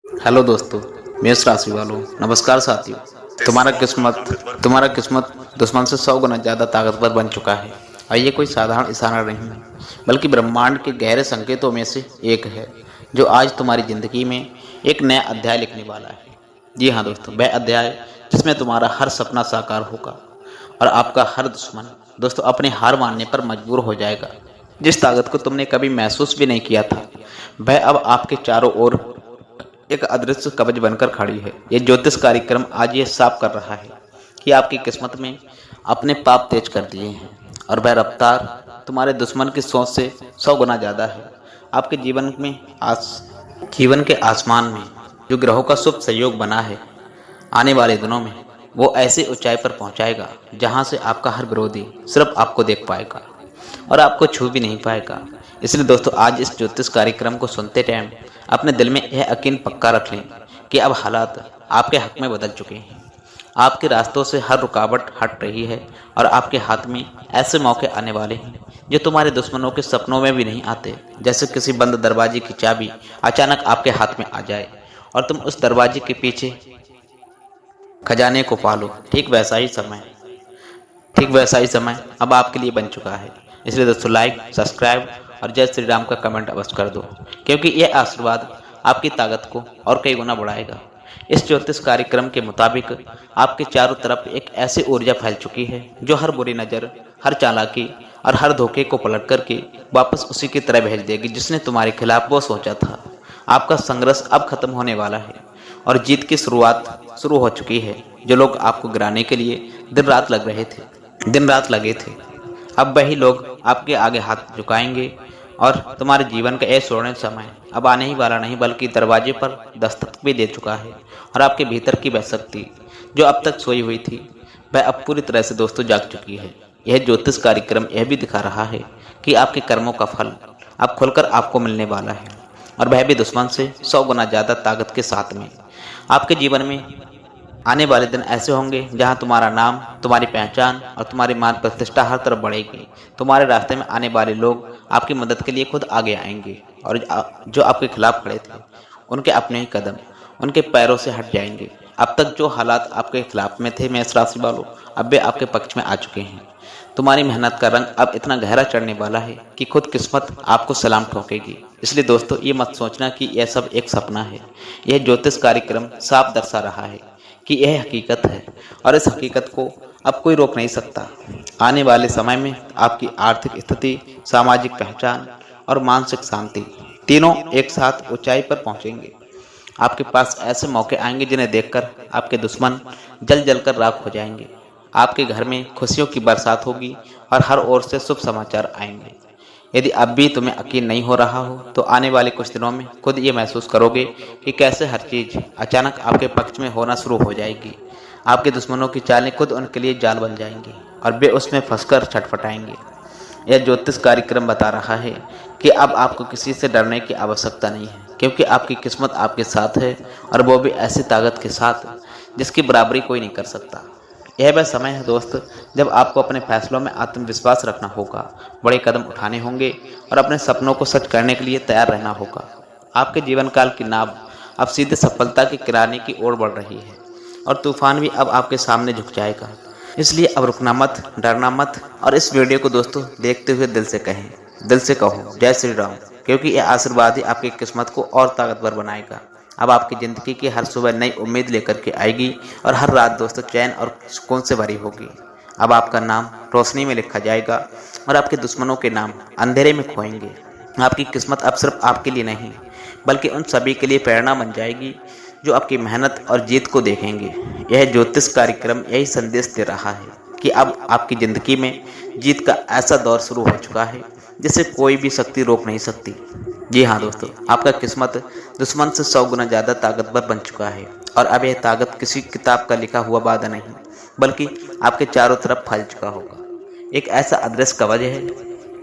Hello दोस्तों, मेष राशि वालों, नमस्कार साथियों। तुम्हारा किस्मत दुश्मन से 100 गुना ज़्यादा ताकतवर बन चुका है। और ये कोई साधारण इशारा नहीं है, बल्कि ब्रह्मांड के गहरे संकेतों में से एक है, जो आज तुम्हारी ज़िंदगी में एक नया अध्याय लिखने वाला है। जी हाँ दोस्तों, वह अध्याय जिसमें तुम्हारा हर सपना साकार होगा और आपका हर दुश्मन दोस्तों अपने हार मानने पर मजबूर हो जाएगा। जिस ताकत को तुमने कभी महसूस भी नहीं किया था, वह अब आपके चारों ओर एक अदृश्य कवच बनकर खड़ी है। ये ज्योतिष कार्यक्रम आज ये साफ कर रहा है कि आपकी किस्मत में अपने पाप तेज कर दिए हैं और वह रफ्तार तुम्हारे दुश्मन की सोच से 100 गुना ज़्यादा है। आपके जीवन के आसमान में जो ग्रहों का शुभ संयोग बना है, आने वाले दिनों में वो ऐसी ऊंचाई पर पहुंचाएगा जहां से आपका हर विरोधी सिर्फ आपको देख पाएगा और आपको छू भी नहीं पाएगा। इसलिए दोस्तों, आज इस ज्योतिष कार्यक्रम को सुनते टाइम अपने दिल में यह यकीन पक्का रख लें कि अब हालात आपके हक में बदल चुके हैं। आपके रास्तों से हर रुकावट हट रही है और आपके हाथ में ऐसे मौके आने वाले हैं जो तुम्हारे दुश्मनों के सपनों में भी नहीं आते। जैसे किसी बंद दरवाजे की चाबी अचानक आपके हाथ में आ जाए और तुम उस दरवाजे के पीछे खजाने को पालो। ठीक वैसा ही समय अब आपके लिए बन चुका है। इसलिए दोस्तों, लाइक, सब्सक्राइब और जय श्री राम का कमेंट अवश्य कर दो, क्योंकि यह आशीर्वाद आपकी ताकत को और कई गुना बढ़ाएगा। इस ज्योतिष कार्यक्रम के मुताबिक आपके चारों तरफ एक ऐसी ऊर्जा फैल चुकी है जो हर बुरी नज़र, हर चालाकी और हर धोखे को पलट करके वापस उसी की तरह भेज देगी जिसने तुम्हारे खिलाफ वो सोचा था। आपका संघर्ष अब खत्म होने वाला है और जीत की शुरुआत शुरू हो चुकी है। जो लोग आपको गिराने के लिए दिन रात लगे थे, अब वही लोग आपके आगे हाथ झुकाएंगे और तुम्हारे जीवन का यह स्वर्ण समय अब आने ही वाला नहीं, बल्कि दरवाजे पर दस्तक भी दे चुका है। और आपके भीतर की वह शक्ति जो अब तक सोई हुई थी, वह अब पूरी तरह से दोस्तों जाग चुकी है। यह ज्योतिष कार्यक्रम यह भी दिखा रहा है कि आपके कर्मों का फल अब खुलकर आपको मिलने वाला है, और वह भी दुश्मन से 100 गुना ज़्यादा ताकत के साथ में। आपके जीवन में आने वाले दिन ऐसे होंगे जहां तुम्हारा नाम, तुम्हारी पहचान और तुम्हारी मान प्रतिष्ठा हर तरफ बढ़ेगी। तुम्हारे रास्ते में आने वाले लोग आपकी मदद के लिए खुद आगे आएंगे और जो आपके खिलाफ खड़े थे, उनके अपने ही कदम उनके पैरों से हट जाएंगे। अब तक जो हालात आपके खिलाफ में थे मेष राशि वालों, अब वे आपके पक्ष में आ चुके हैं। तुम्हारी मेहनत का रंग अब इतना गहरा चढ़ने वाला है कि खुद किस्मत आपको सलाम ठोकेगी। इसलिए दोस्तों, ये मत सोचना कि यह सब एक सपना है। यह ज्योतिष कार्यक्रम साफ दर्शा रहा है कि यह हकीकत है और इस हकीकत को अब कोई रोक नहीं सकता। आने वाले समय में आपकी आर्थिक स्थिति, सामाजिक पहचान और मानसिक शांति तीनों एक साथ ऊंचाई पर पहुंचेंगे। आपके पास ऐसे मौके आएंगे जिन्हें देखकर आपके दुश्मन जल जल कर राख हो जाएंगे। आपके घर में खुशियों की बरसात होगी और हर ओर से शुभ समाचार आएंगे। यदि अब भी तुम्हें यकीन नहीं हो रहा हो, तो आने वाले कुछ दिनों में खुद ये महसूस करोगे कि कैसे हर चीज़ अचानक आपके पक्ष में होना शुरू हो जाएगी। आपके दुश्मनों की चालें खुद उनके लिए जाल बन जाएंगी और वे उसमें फंसकर छटपटाएंगे। यह ज्योतिष कार्यक्रम बता रहा है कि अब आपको किसी से डरने की आवश्यकता नहीं है, क्योंकि आपकी किस्मत आपके साथ है, और वो भी ऐसी ताकत के साथ जिसकी बराबरी कोई नहीं कर सकता। यह वह समय है दोस्त, जब आपको अपने फैसलों में आत्मविश्वास रखना होगा, बड़े कदम उठाने होंगे और अपने सपनों को सच करने के लिए तैयार रहना होगा। आपके जीवन काल की नाव अब सीधे सफलता के किनारे की ओर बढ़ रही है और तूफान भी अब आपके सामने झुक जाएगा। इसलिए अब रुकना मत, डरना मत, और इस वीडियो को दोस्तों देखते हुए दिल से कहो जय श्री राम, क्योंकि यह आशीर्वाद ही आपकी किस्मत को और ताकतवर बनाएगा। अब आपकी ज़िंदगी की हर सुबह नई उम्मीद लेकर के आएगी और हर रात दोस्तों चैन और सुकून से भरी होगी। अब आपका नाम रोशनी में लिखा जाएगा और आपके दुश्मनों के नाम अंधेरे में खोएंगे। आपकी किस्मत अब सिर्फ आपके लिए नहीं, बल्कि उन सभी के लिए प्रेरणा बन जाएगी जो आपकी मेहनत और जीत को देखेंगे। यह ज्योतिष कार्यक्रम यही संदेश दे रहा है कि अब आपकी ज़िंदगी में जीत का ऐसा दौर शुरू हो चुका है जिसे कोई भी शक्ति रोक नहीं सकती। जी हाँ दोस्तों, आपका किस्मत दुश्मन से 100 गुना ज़्यादा ताकतवर बन चुका है, और अब यह ताकत किसी किताब का लिखा हुआ वादा नहीं, बल्कि आपके चारों तरफ फैल चुका होगा। एक ऐसा अदृश्य कवच है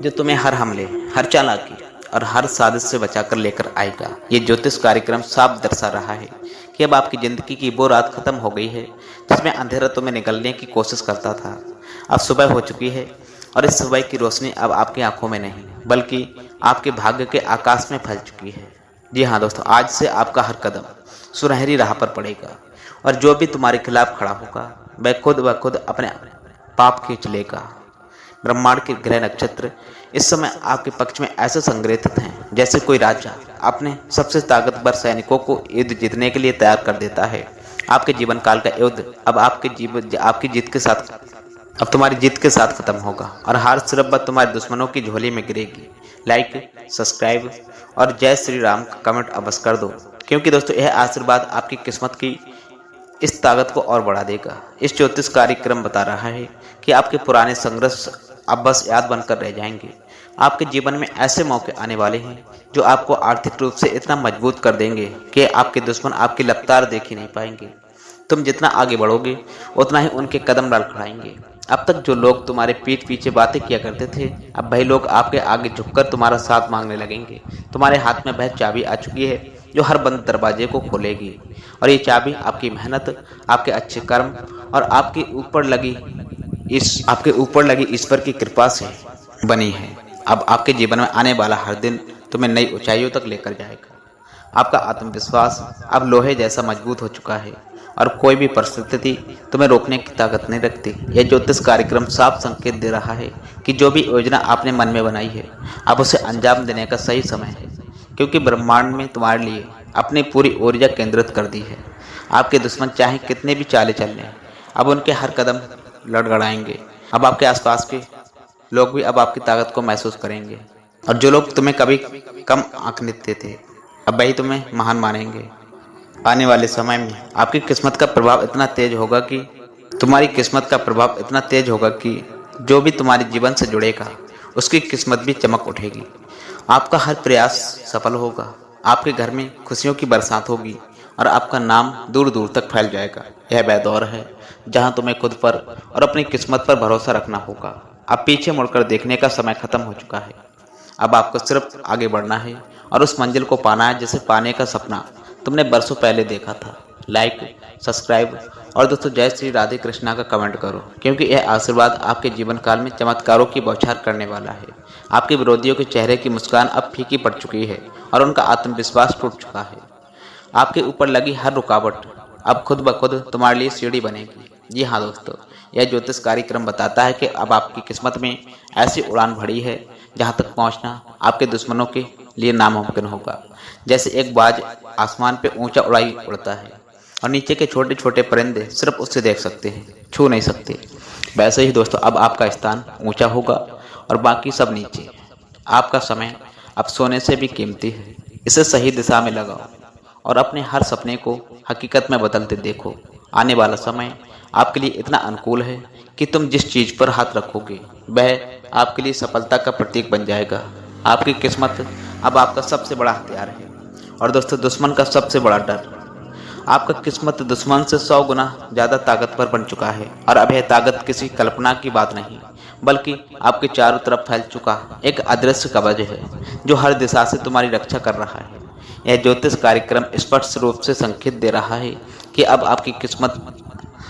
जो तुम्हें हर हमले, हर चालाकी और हर साजिश से बचाकर लेकर आएगा। ये ज्योतिष कार्यक्रम साफ दर्शा रहा है कि अब आपकी ज़िंदगी की वो रात खत्म हो गई है जिसमें अंधेरा तुम्हें निगलने की कोशिश करता था। अब सुबह हो चुकी है और इस सुबह की रोशनी अब आपकी आंखों में नहीं, बल्कि आपके भाग्य के आकाश में फैल चुकी है। जी हाँ दोस्तों, आज से आपका हर कदम सुनहरी राह पर पड़ेगा और जो भी तुम्हारे खिलाफ खड़ा होगा वह खुद ब खुद अपने पाप खींच लेगा। ब्रह्मांड के ग्रह नक्षत्र इस समय आपके पक्ष में ऐसे संग्रहित हैं जैसे कोई राजा अपने सबसे ताकतवर सैनिकों को युद्ध जीतने के लिए तैयार कर देता है। आपके जीवन काल का युद्ध अब आपकी जीत के साथ अब तुम्हारी जीत के साथ खत्म होगा और हार सिर्फ बस तुम्हारे दुश्मनों की झोली में गिरेगी। लाइक, सब्सक्राइब और जय श्री राम का कमेंट अवश्य कर दो, क्योंकि दोस्तों यह आशीर्वाद आपकी किस्मत की इस ताकत को और बढ़ा देगा। इस ज्योतिष कार्यक्रम बता रहा है कि आपके पुराने संघर्ष अब बस याद बनकर रह जाएंगे। आपके जीवन में ऐसे मौके आने वाले हैं जो आपको आर्थिक रूप से इतना मजबूत कर देंगे कि आपके दुश्मन आपकी रफ्तार देख ही नहीं पाएंगे। तुम जितना आगे बढ़ोगे उतना ही उनके कदम लड़खड़ाएंगे। अब तक जो लोग तुम्हारे पीठ पीछे बातें किया करते थे, अब वही लोग आपके आगे झुककर तुम्हारा साथ मांगने लगेंगे। तुम्हारे हाथ में वह चाबी आ चुकी है जो हर बंद दरवाजे को खोलेगी, और ये चाबी आपकी मेहनत, आपके अच्छे कर्म और आपके ऊपर लगी ईश्वर की कृपा से बनी है। अब आपके जीवन में आने वाला हर दिन तुम्हें नई ऊंचाइयों तक लेकर जाएगा। आपका आत्मविश्वास अब लोहे जैसा मजबूत हो चुका है और कोई भी परिस्थिति तुम्हें रोकने की ताकत नहीं रखती। यह ज्योतिष कार्यक्रम साफ संकेत दे रहा है कि जो भी योजना आपने मन में बनाई है, अब उसे अंजाम देने का सही समय है, क्योंकि ब्रह्मांड में तुम्हारे लिए अपनी पूरी ऊर्जा केंद्रित कर दी है। आपके दुश्मन चाहे कितने भी चाले चल लें, अब उनके हर कदम लड़खड़ाएंगे। अब आपके आसपास के लोग भी अब आपकी ताकत को महसूस करेंगे, और जो लोग तुम्हें कभी कम आंकते थे अब वही तुम्हें महान मानेंगे। आने वाले समय में आपकी किस्मत का प्रभाव इतना तेज होगा कि जो भी तुम्हारे जीवन से जुड़ेगा उसकी किस्मत भी चमक उठेगी। आपका हर प्रयास सफल होगा। आपके घर में खुशियों की बरसात होगी और आपका नाम दूर दूर तक फैल जाएगा। यह वह दौर है जहां तुम्हें खुद पर और अपनी किस्मत पर भरोसा रखना होगा। अब पीछे मुड़कर देखने का समय खत्म हो चुका है। अब आपको सिर्फ आगे बढ़ना है और उस मंजिल को पाना है जिसे पाने का सपना तुमने बरसों पहले देखा था। लाइक, सब्सक्राइब और दोस्तों जय श्री राधे कृष्णा का कमेंट करो, क्योंकि यह आशीर्वाद आपके जीवन काल में चमत्कारों की बौछार करने वाला है। आपके विरोधियों के चेहरे की मुस्कान अब फीकी पड़ चुकी है और उनका आत्मविश्वास टूट चुका है। आपके ऊपर लगी हर रुकावट अब खुद ब खुद तुम्हारे लिए सीढ़ी बनेगी। जी हाँ दोस्तों, यह ज्योतिष कार्यक्रम बताता है कि अब आपकी किस्मत में ऐसी उड़ान भरी है जहां तक पहुंचना आपके दुश्मनों के लिए नामुमकिन होगा। जैसे एक बाज आसमान पे ऊंचा उड़ता है और नीचे के छोटे छोटे परिंदे सिर्फ उससे देख सकते हैं, छू नहीं सकते, वैसे ही दोस्तों अब आपका स्थान ऊंचा होगा और बाकी सब नीचे। आपका समय अब सोने से भी कीमती है। इसे सही दिशा में लगाओ और अपने हर सपने को हकीकत में बदलते देखो। आने वाला समय आपके लिए इतना अनुकूल है कि तुम जिस चीज पर हाथ रखोगे वह आपके लिए सफलता का प्रतीक बन जाएगा। आपकी किस्मत अब आपका सबसे बड़ा हथियार है और दोस्तों दुश्मन का सबसे बड़ा डर। आपका किस्मत दुश्मन से 100 गुना ज्यादा ताकतवर बन चुका है और अब यह ताकत किसी कल्पना की बात नहीं, बल्कि आपके चारों तरफ फैल चुका एक अदृश्य कवच है जो हर दिशा से तुम्हारी रक्षा कर रहा है। यह ज्योतिष कार्यक्रम स्पष्ट रूप से संकेत दे रहा है कि अब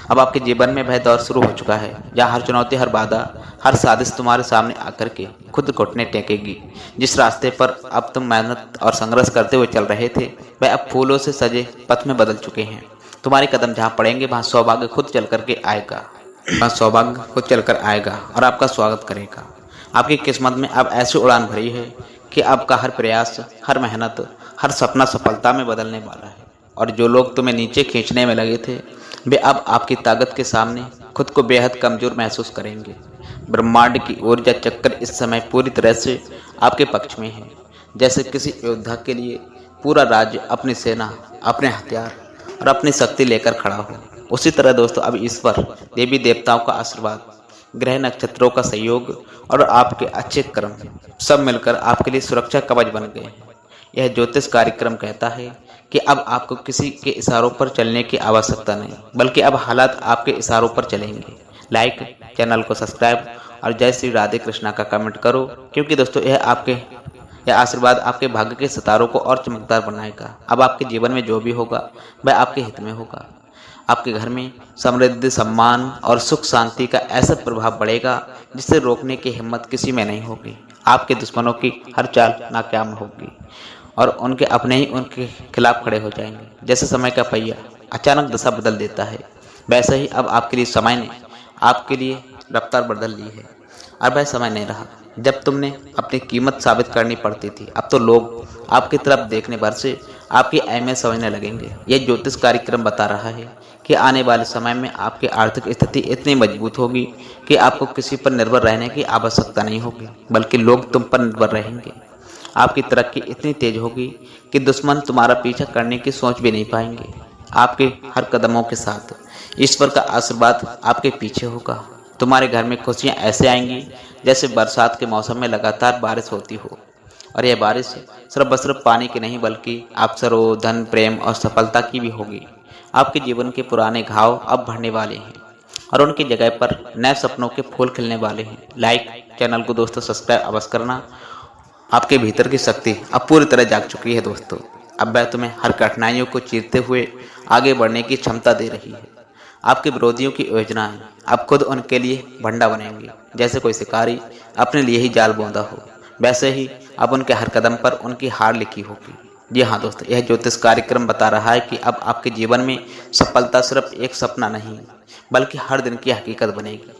आपके जीवन में वह दौर शुरू हो चुका है जहाँ हर चुनौती, हर बाधा, हर साजिश तुम्हारे सामने आकर के खुद घुटने टेकेगी। जिस रास्ते पर अब तुम मेहनत और संघर्ष करते हुए चल रहे थे वह अब फूलों से सजे पथ में बदल चुके हैं। तुम्हारे कदम जहाँ पड़ेंगे वहाँ सौभाग्य खुद चल करके आएगा और आपका स्वागत करेगा। आपकी किस्मत में अब ऐसी उड़ान भरी है कि आपका हर प्रयास, हर मेहनत, हर सपना सफलता में बदलने वाला है, और जो लोग तुम्हें नीचे खींचने में लगे थे वे अब आपकी ताकत के सामने खुद को बेहद कमजोर महसूस करेंगे। ब्रह्मांड की ऊर्जा चक्कर इस समय पूरी तरह से आपके पक्ष में है। जैसे किसी योद्धा के लिए पूरा राज्य अपनी सेना, अपने हथियार और अपनी शक्ति लेकर खड़ा हो, उसी तरह दोस्तों अब ईश्वर, देवी देवताओं का आशीर्वाद, ग्रह नक्षत्रों का सहयोग और आपके अच्छे कर्म सब मिलकर आपके लिए सुरक्षा कवच बन गए हैं। यह ज्योतिष कार्यक्रम कहता है कि अब आपको किसी के इशारों पर चलने की आवश्यकता नहीं, बल्कि अब हालात आपके इशारों पर चलेंगे। लाइक, चैनल को सब्सक्राइब और जय श्री राधे कृष्णा का कमेंट करो, क्योंकि दोस्तों यह आशीर्वाद आपके भाग्य के सितारों को और चमकदार बनाएगा। अब आपके जीवन में जो भी होगा वह आपके हित में होगा। आपके घर में समृद्धि, सम्मान और सुख शांति का ऐसा प्रभाव बढ़ेगा जिसे रोकने की हिम्मत किसी में नहीं होगी। आपके दुश्मनों की हर चाल नाकाम होगी और उनके अपने ही उनके खिलाफ खड़े हो जाएंगे। जैसे समय का पहिया अचानक दिशा बदल देता है, वैसे ही अब आपके लिए समय ने आपके लिए रफ्तार बदल ली है। और वह समय नहीं रहा जब तुमने अपनी कीमत साबित करनी पड़ती थी। अब तो लोग आपकी तरफ देखने भर से आपकी अहमियत समझने लगेंगे। यह ज्योतिष कार्यक्रम बता रहा है कि आने वाले समय में आपकी आर्थिक स्थिति इतनी मजबूत होगी कि आपको किसी पर निर्भर रहने की आवश्यकता नहीं होगी, बल्कि लोग तुम पर निर्भर रहेंगे। आपकी तरक्की इतनी तेज होगी कि दुश्मन तुम्हारा पीछा करने की सोच भी नहीं पाएंगे। आपके हर कदमों के साथ ईश्वर का आशीर्वाद आपके पीछे होगा। तुम्हारे घर में खुशियां ऐसे आएंगी जैसे बरसात के मौसम में लगातार बारिश होती हो। और यह बारिश सिर्फ पानी की नहीं, बल्कि अवसरों, धन, प्रेम और सफलता की भी होगी। आपके जीवन के पुराने घाव अब भरने वाले हैं और उनकी जगह पर नए सपनों के फूल खिलने वाले हैं। लाइक चैनल को दोस्तों सब्सक्राइब अवश्य करना। आपके भीतर की शक्ति अब पूरी तरह जाग चुकी है दोस्तों। अब वह तुम्हें हर कठिनाइयों को चीरते हुए आगे बढ़ने की क्षमता दे रही है। आपके विरोधियों की योजनाएं अब खुद उनके लिए भंडा बनेंगी। जैसे कोई शिकारी अपने लिए ही जाल बौंदा हो, वैसे ही अब उनके हर कदम पर उनकी हार लिखी होगी। जी हाँ दोस्तों, यह ज्योतिष कार्यक्रम बता रहा है कि अब आपके जीवन में सफलता सिर्फ एक सपना नहीं, बल्कि हर दिन की हकीकत बनेगी।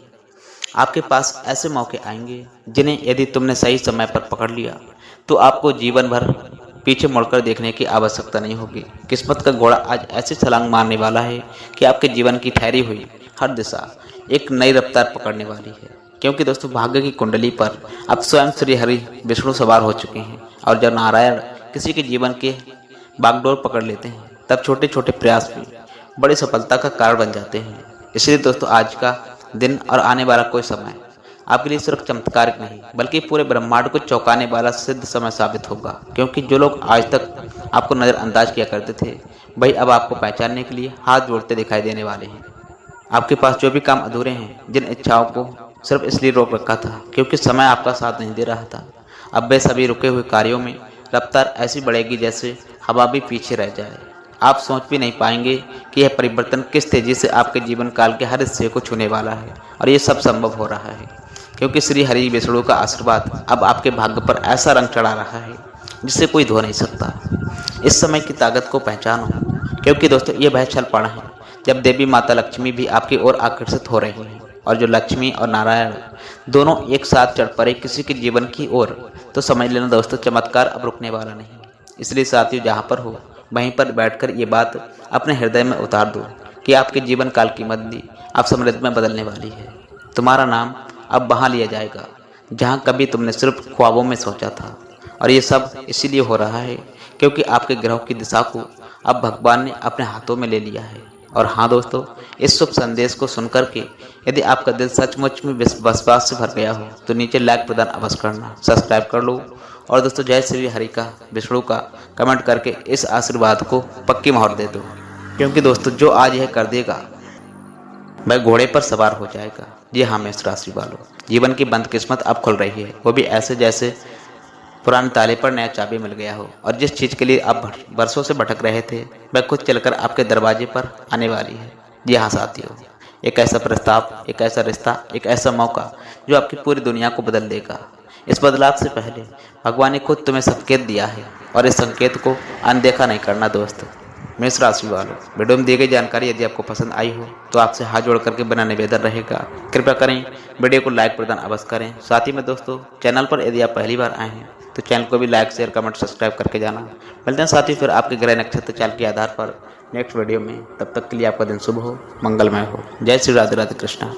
आपके पास ऐसे मौके आएंगे जिन्हें यदि तुमने सही समय पर पकड़ लिया तो आपको जीवन भर पीछे मुड़कर देखने की आवश्यकता नहीं होगी। किस्मत का घोड़ा आज ऐसे छलांग मारने वाला है कि आपके जीवन की ठहरी हुई हर दिशा एक नई रफ्तार पकड़ने वाली है। क्योंकि दोस्तों भाग्य की कुंडली पर अब स्वयं श्री हरि विष्णु सवार हो चुके हैं। और जब नारायण किसी के जीवन के बागडोर पकड़ लेते हैं तब छोटे छोटे प्रयास भी बड़ी सफलता का कारण बन जाते हैं। इसलिए दोस्तों आज का दिन और आने वाला कोई समय आपके लिए सिर्फ चमत्कारिक नहीं, बल्कि पूरे ब्रह्मांड को चौंकाने वाला सिद्ध समय साबित होगा। क्योंकि जो लोग आज तक आपको नज़रअंदाज किया करते थे, वही अब आपको पहचानने के लिए हाथ जोड़ते दिखाई देने वाले हैं। आपके पास जो भी काम अधूरे हैं, जिन इच्छाओं को सिर्फ इसलिए रोक रखा था क्योंकि समय आपका साथ नहीं दे रहा था, अब वे सभी रुके हुए कार्यों में रफ्तार ऐसी बढ़ेगी जैसे हवा भी पीछे रह जाए। आप सोच भी नहीं पाएंगे कि यह परिवर्तन किस तेजी से आपके जीवन काल के हर हिस्से को छूने वाला है। और ये सब संभव हो रहा है क्योंकि श्री हरि विष्णु का आशीर्वाद अब आपके भाग्य पर ऐसा रंग चढ़ा रहा है जिसे कोई धो नहीं सकता। इस समय की ताकत को पहचानो, क्योंकि दोस्तों ये वह क्षण है जब देवी माता लक्ष्मी भी आपकी ओर आकर्षित हो रही हैं। और जो लक्ष्मी और नारायण दोनों एक साथ चढ़ पड़े किसी के जीवन की ओर, तो समझ लेना दोस्तों चमत्कार अब रुकने वाला नहीं। इसलिए साथियों, जहाँ पर हो वहीं पर बैठकर ये बात अपने हृदय में उतार दो कि आपके जीवन काल की मद्दी अब समृद्धि में बदलने वाली है। तुम्हारा नाम अब वहाँ लिया जाएगा जहाँ कभी तुमने सिर्फ ख्वाबों में सोचा था। और ये सब इसीलिए हो रहा है क्योंकि आपके ग्रहों की दिशा को अब भगवान ने अपने हाथों में ले लिया है। और हाँ दोस्तों, इस शुभ संदेश को सुनकर के यदि आपका दिल सचमुच में विश्वास से भर गया हो तो नीचे लाइक प्रदान अवश्य करना, सब्सक्राइब कर लो। और दोस्तों जय श्री हरि का विष्णु का कमेंट करके इस आशीर्वाद को पक्की मोहर दे दो। क्योंकि दोस्तों जो आज यह कर देगा वह घोड़े पर सवार हो जाएगा। जी हाँ मेष राशि वालों, जीवन की बंद किस्मत अब खुल रही है, वो भी ऐसे जैसे पुराने ताले पर नया चाबी मिल गया हो। और जिस चीज़ के लिए आप बरसों से भटक रहे थे वह खुद चलकर आपके दरवाजे पर आने वाली है। जी हाँ साथियों, एक ऐसा प्रस्ताव, एक ऐसा रिश्ता, एक ऐसा मौका जो आपकी पूरी दुनिया को बदल देगा। इस बदलाव से पहले भगवान ने खुद तुम्हें संकेत दिया है और इस संकेत को अनदेखा नहीं करना दोस्तों। मेष राशि वालों, वीडियो में दी गई जानकारी यदि आपको पसंद आई हो तो आपसे हाथ जोड़ करके बना निवेदन रहेगा, कृपया करें वीडियो को लाइक प्रदान अवश्य करें। साथ ही में दोस्तों चैनल पर यदि आप पहली बार आए हैं तो चैनल को भी लाइक, शेयर, कमेंट, सब्सक्राइब करके जाना। मिलते हैं साथ ही फिर आपके ग्रह नक्षत्र चाल के आधार पर नेक्स्ट वीडियो में। तब तक के लिए आपका दिन शुभ हो, मंगलमय हो। जय श्री राधे राधे कृष्णा।